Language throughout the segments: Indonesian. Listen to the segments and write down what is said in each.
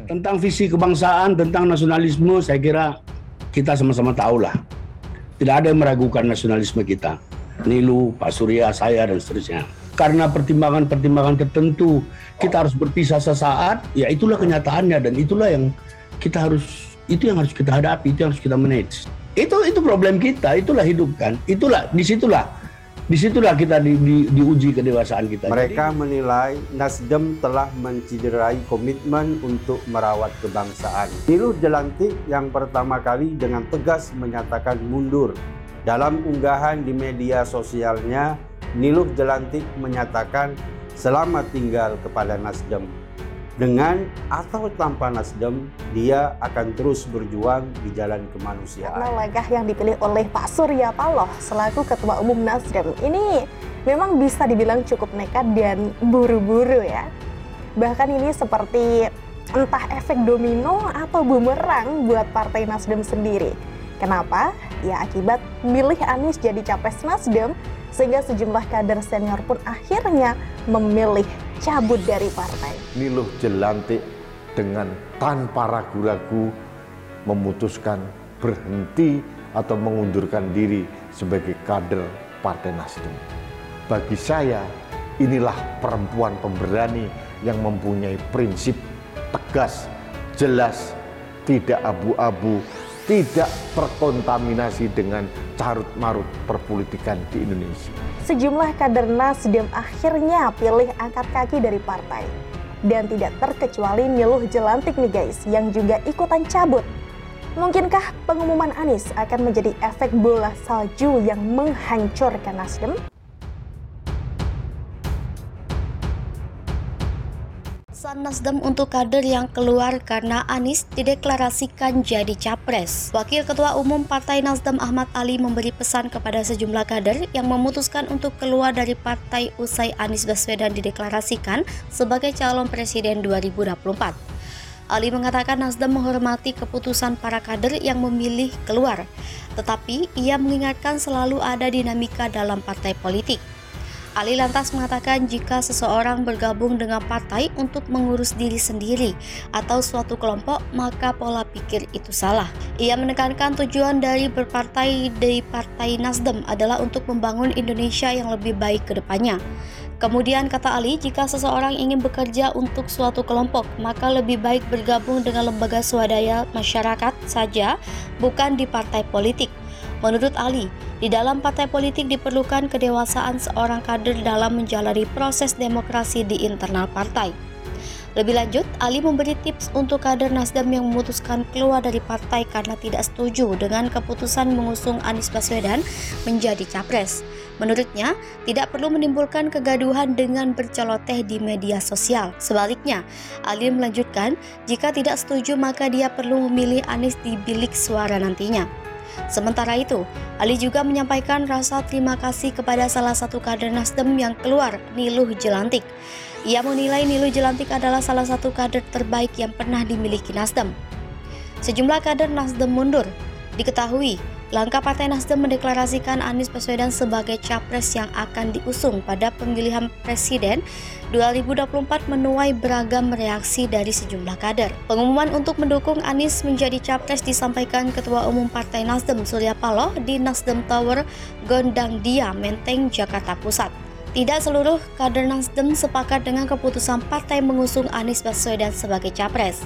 Tentang visi kebangsaan, tentang nasionalisme, saya kira kita sama-sama tahu lah. Tidak ada yang meragukan nasionalisme kita. Nilu, Pak Surya, saya, dan seterusnya. Karena pertimbangan-pertimbangan tertentu, kita harus berpisah sesaat, ya itulah kenyataannya, dan itulah yang kita harus, itu yang harus kita hadapi, itu yang harus kita manage. Itu problem kita, itulah hidup kan. Disitulah kita diuji kedewasaan kita. Mereka menilai Nasdem telah menciderai komitmen untuk merawat kebangsaan. Niluh Jelantik yang pertama kali dengan tegas menyatakan mundur. Dalam unggahan di media sosialnya, Niluh Jelantik menyatakan selamat tinggal kepada Nasdem. Dengan atau tanpa Nasdem, dia akan terus berjuang di jalan kemanusiaan. Karena langkah yang dipilih oleh Pak Surya Paloh selaku Ketua Umum Nasdem ini memang bisa dibilang cukup nekat dan buru-buru ya. Bahkan ini seperti entah efek domino atau bumerang buat Partai Nasdem sendiri. Kenapa? Ya akibat milih Anies jadi capres Nasdem, sehingga sejumlah kader senior pun akhirnya memilih cabut dari partai. Niluh Jelantik dengan tanpa ragu-ragu memutuskan berhenti atau mengundurkan diri sebagai kader Partai Nasdem. Bagi saya, inilah perempuan pemberani yang mempunyai prinsip tegas, jelas, tidak abu-abu, tidak terkontaminasi dengan carut-marut perpolitikan di Indonesia. Sejumlah kader Nasdem akhirnya pilih angkat kaki dari partai. Dan tidak terkecuali Niluh Jelantik nih guys, yang juga ikutan cabut. Mungkinkah pengumuman Anies akan menjadi efek bola salju yang menghancurkan Nasdem? Pesan Nasdem untuk kader yang keluar karena Anies dideklarasikan jadi capres. Wakil Ketua Umum Partai Nasdem Ahmad Ali memberi pesan kepada sejumlah kader yang memutuskan untuk keluar dari partai usai Anies Baswedan dideklarasikan sebagai calon presiden 2024. Ali mengatakan Nasdem menghormati keputusan para kader yang memilih keluar, tetapi ia mengingatkan selalu ada dinamika dalam partai politik. Ali lantas mengatakan jika seseorang bergabung dengan partai untuk mengurus diri sendiri atau suatu kelompok, maka pola pikir itu salah. Ia menekankan tujuan dari berpartai di Partai Nasdem adalah untuk membangun Indonesia yang lebih baik ke depannya. Kemudian kata Ali, jika seseorang ingin bekerja untuk suatu kelompok, maka lebih baik bergabung dengan lembaga swadaya masyarakat saja, bukan di partai politik. Menurut Ali, di dalam partai politik diperlukan kedewasaan seorang kader dalam menjalani proses demokrasi di internal partai. Lebih lanjut, Ali memberi tips untuk kader Nasdem yang memutuskan keluar dari partai karena tidak setuju dengan keputusan mengusung Anies Baswedan menjadi capres. Menurutnya, tidak perlu menimbulkan kegaduhan dengan berceloteh di media sosial. Sebaliknya, Ali melanjutkan, jika tidak setuju maka dia perlu memilih Anies di bilik suara nantinya. Sementara itu, Ali juga menyampaikan rasa terima kasih kepada salah satu kader Nasdem yang keluar, Niluh Jelantik. Ia menilai Niluh Jelantik adalah salah satu kader terbaik yang pernah dimiliki Nasdem. Sejumlah kader Nasdem mundur. Diketahui, langkah Partai Nasdem mendeklarasikan Anies Baswedan sebagai capres yang akan diusung pada pemilihan presiden 2024 menuai beragam reaksi dari sejumlah kader. Pengumuman untuk mendukung Anies menjadi capres disampaikan Ketua Umum Partai Nasdem Surya Paloh di Nasdem Tower, Gondang Dia, Menteng, Jakarta Pusat. Tidak seluruh kader Nasdem sepakat dengan keputusan partai mengusung Anies Baswedan sebagai capres.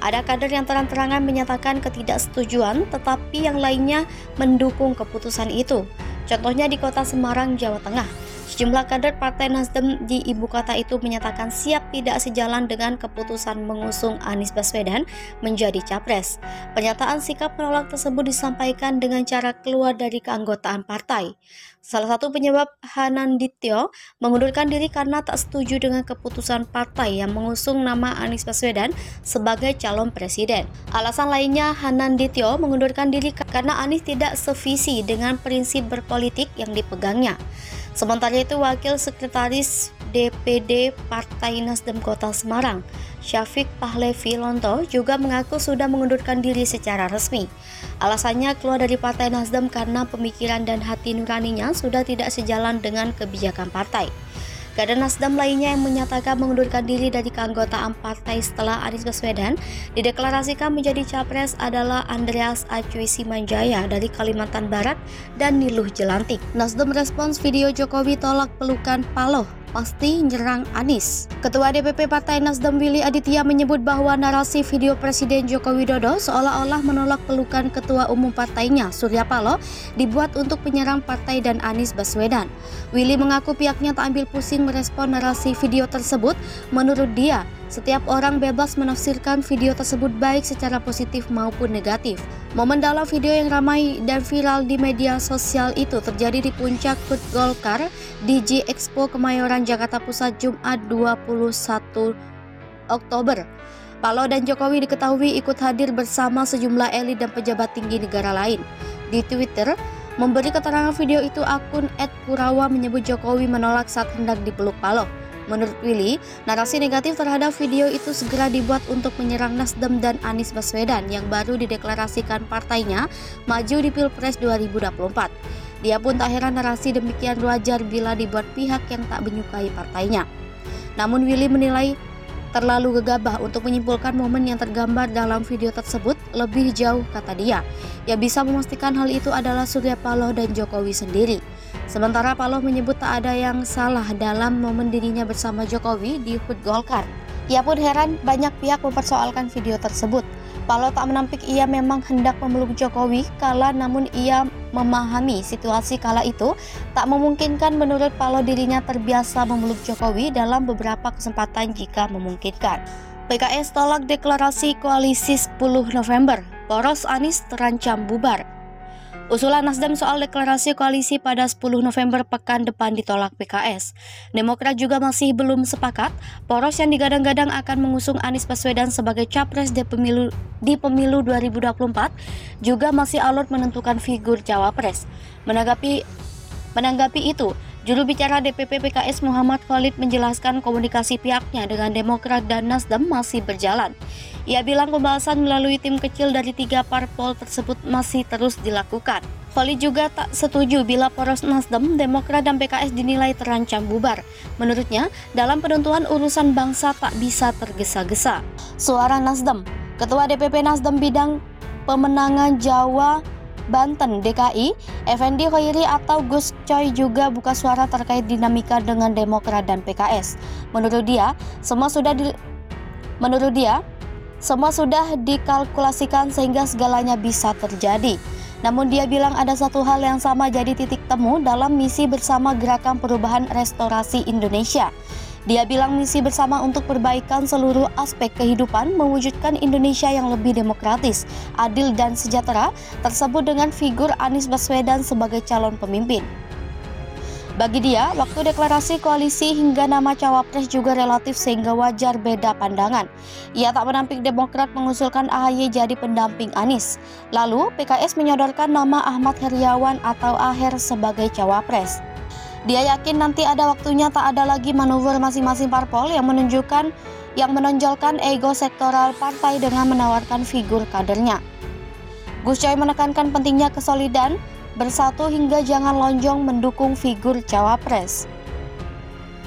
Ada kader yang terang-terangan menyatakan ketidaksetujuan, tetapi yang lainnya mendukung keputusan itu. Contohnya di kota Semarang, Jawa Tengah. Sejumlah kader Partai Nasdem di ibu kota itu menyatakan siap tidak sejalan dengan keputusan mengusung Anies Baswedan menjadi capres. Pernyataan sikap menolak tersebut disampaikan dengan cara keluar dari keanggotaan partai. Salah satu penyebab Hanandityo mengundurkan diri karena tak setuju dengan keputusan partai yang mengusung nama Anies Baswedan sebagai calon presiden. Alasan lainnya, Hanandityo mengundurkan diri karena Anies tidak sevisi dengan prinsip berpolitik yang dipegangnya. Sementara itu, Wakil Sekretaris DPD Partai Nasdem Kota Semarang, Syafiq Pahlevi Lonto, juga mengaku sudah mengundurkan diri secara resmi. Alasannya keluar dari Partai Nasdem karena pemikiran dan hati nuraninya sudah tidak sejalan dengan kebijakan partai. Kader Nasdem lainnya yang menyatakan mengundurkan diri dari keanggotaan partai setelah Anies Baswedan dideklarasikan menjadi capres adalah Andreas Acuy Simanjaya dari Kalimantan Barat dan Niluh Jelantik. Nasdem respons video Jokowi tolak pelukan Paloh, pasti nyerang Anies. Ketua DPP Partai Nasdem Willy Aditya menyebut bahwa narasi video Presiden Joko Widodo seolah-olah menolak pelukan Ketua Umum partainya Surya Paloh dibuat untuk menyerang partai dan Anies Baswedan. Willy mengaku pihaknya tak ambil pusing merespon narasi video tersebut. Menurut dia, setiap orang bebas menafsirkan video tersebut baik secara positif maupun negatif. Momen dalam video yang ramai dan viral di media sosial itu terjadi di puncak HUT Golkar di G Expo Kemayoran, Jakarta Pusat, Jumat 21 Oktober. Paloh dan Jokowi diketahui ikut hadir bersama sejumlah elit dan pejabat tinggi negara lain. Di Twitter, memberi keterangan video itu akun @Kurawa menyebut Jokowi menolak saat hendak dipeluk Paloh. Menurut Willy, narasi negatif terhadap video itu segera dibuat untuk menyerang Nasdem dan Anies Baswedan yang baru dideklarasikan partainya maju di Pilpres 2024. Dia pun tak heran narasi demikian wajar bila dibuat pihak yang tak menyukai partainya. Namun Willy menilai terlalu gegabah untuk menyimpulkan momen yang tergambar dalam video tersebut lebih jauh, kata dia. Yang bisa memastikan hal itu adalah Surya Paloh dan Jokowi sendiri. Sementara Paloh menyebut tak ada yang salah dalam momen dirinya bersama Jokowi di HUT Golkar. Ia pun heran banyak pihak mempersoalkan video tersebut. Paloh tak menampik ia memang hendak memeluk Jokowi namun ia memahami situasi kala itu tak memungkinkan. Menurut Paloh, dirinya terbiasa memeluk Jokowi dalam beberapa kesempatan jika memungkinkan. PKS tolak deklarasi koalisi 10 November. Poros Anies terancam bubar. Usulan Nasdem soal deklarasi koalisi pada 10 November pekan depan ditolak PKS. Demokrat juga masih belum sepakat. Poros yang digadang-gadang akan mengusung Anies Baswedan sebagai capres di pemilu 2024 juga masih alot menentukan figur cawapres. Menanggapi itu, juru bicara DPP PKS Muhammad Khalid menjelaskan komunikasi pihaknya dengan Demokrat dan Nasdem masih berjalan. Ia bilang pembahasan melalui tim kecil dari 3 parpol tersebut masih terus dilakukan. Khalid juga tak setuju bila poros Nasdem, Demokrat, dan PKS dinilai terancam bubar. Menurutnya, dalam penentuan urusan bangsa tak bisa tergesa-gesa. Suara Nasdem. Ketua DPP Nasdem Bidang Pemenangan Jawa Banten DKI, Effendi Khairi atau Gus Coy juga buka suara terkait dinamika dengan Demokrat dan PKS. Menurut dia, semua sudah dikalkulasikan sehingga segalanya bisa terjadi. Namun dia bilang ada satu hal yang sama jadi titik temu dalam misi bersama Gerakan Perubahan Restorasi Indonesia. Dia bilang misi bersama untuk perbaikan seluruh aspek kehidupan, mewujudkan Indonesia yang lebih demokratis, adil dan sejahtera, tersebut dengan figur Anies Baswedan sebagai calon pemimpin. Bagi dia, waktu deklarasi koalisi hingga nama cawapres juga relatif sehingga wajar beda pandangan. Ia tak menampik Demokrat mengusulkan AHY jadi pendamping Anies. Lalu, PKS menyodorkan nama Ahmad Heriawan atau Aher sebagai cawapres. Dia yakin nanti ada waktunya tak ada lagi manuver masing-masing parpol yang menonjolkan ego sektoral partai dengan menawarkan figur kadernya. Gus Coy menekankan pentingnya kesolidan, bersatu hingga jangan lonjong mendukung figur cawapres.